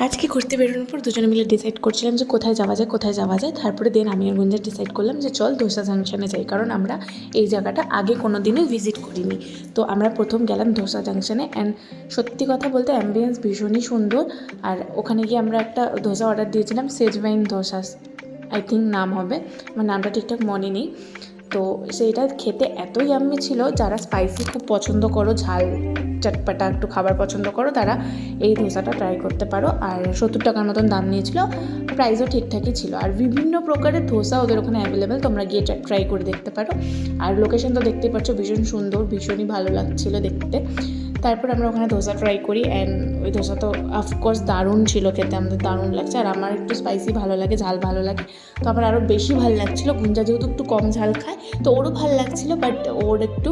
আজকে ঘুরতে বেরোনোর পর দুজনে মিলে ডিসাইড করছিলাম যে কোথায় যাওয়া যায়। তারপরে আমি আর গুঞ্জা ডিসাইড করলাম যে চল ধোসা জাংশনে যাই, কারণ আমরা এই জায়গাটা আগে কোনো দিনও ভিজিট করিনি। তো আমরা প্রথম গেলাম ধোসা জাংশনে। অ্যান্ড সত্যি কথা বলতে অ্যাম্বিয়েন্স ভীষণই সুন্দর। আর ওখানে গিয়ে আমরা একটা ধোসা অর্ডার দিয়েছিলাম, সেজওয়াইন ধোসা আই থিঙ্ক নাম হবে, আমার নামটা ঠিকঠাক মনে নেই। তো সেইটা খেতে এতই ইয়াম্মি ছিল, যারা স্পাইসি খুব পছন্দ করো, ঝাল চটপাটা একটু খাবার পছন্দ করো, তারা এই ধোসাটা ট্রাই করতে পারো। আর 70 টাকার মতন দাম নিয়েছিল, প্রাইসও ঠিকঠাকই ছিল। আর বিভিন্ন প্রকারের ধোসা ওদের ওখানে অ্যাভেলেবেল, তোমরা গিয়ে ট্রাই করে দেখতে পারো। আর লোকেশন তো দেখতেই পাচ্ছ, ভীষণ সুন্দর, ভীষণই ভালো লাগছিলো দেখতে। তারপর আমরা ওখানে ধোসা ট্রাই করি, অ্যান্ড ওই ধোসা তো অফকোর্স দারুণ ছিল খেতে, আমাদের দারুণ লাগছে। আর আমার একটু স্পাইসি ভালো লাগে, ঝাল ভালো লাগে, তো আমার আরও বেশি ভালো লাগছিলো। গুঞ্জা যেহেতু একটু কম ঝাল খায়, তো ওরও ভালো লাগছিলো, বাট ওর একটু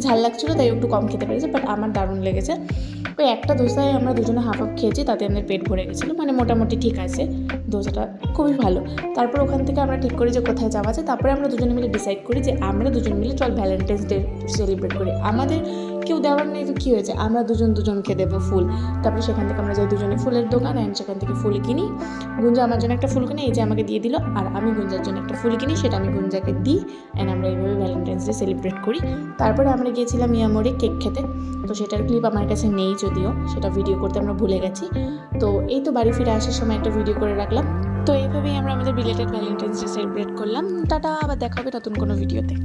ঝাল লাগছিলো, তাই একটু কম খেতে পেরেছে, বাট আমার দারুণ লেগেছে। ওই একটা ধোসায় আমরা দুজনে হাফ খেয়েছি, তাতে আমাদের পেট ভরে গেছিলো, মানে মোটামুটি ঠিক আছে, ধোসাটা খুবই ভালো। তারপর ওখান থেকে আমরা ঠিক করি যে কোথায় যাওয়া যায়। তারপরে আমরা দুজনে মিলে ডিসাইড করি যে আমরা দুজন মিলে চল ভ্যালেন্টাইন্স ডে সেলিব্রেট করি। আমাদের কেউ দেওয়ার নেই তো কী হয়েছে, আমরা দুজনকে দেবো ফুল। তারপরে সেখান থেকে আমরা যাই দুজনে ফুলের দোকান, অ্যান্ড সেখান থেকে ফুল কিনি। গুঞ্জা আমার জন্য একটা ফুল কিনে, এই যে আমাকে দিয়ে দিল, আর আমি গুঞ্জার জন্য একটা ফুল কিনি, সেটা আমি গুঞ্জাকে দিই, অ্যান্ড আমরা এইভাবে ভ্যালেন্টাইন্স ডে সেলিব্রেট করি। তারপরে আমরা গিয়েছিলাম ইয়ামোরে কেক খেতে, তো সেটার ক্লিপ আমার কাছে নেই, যদিও সেটা ভিডিও করতে আমরা ভুলে গেছি। তো এই তো বাড়ি ফিরে আসার সময় একটা ভিডিও করে রাখলাম। তো এইভাবেই আমরা আমাদের বিলেটেড ভ্যালেন্টাইন্স ডে সেলিব্রেট করলাম। টাটা, আবার দেখা হবে নতুন কোনো ভিডিওতে।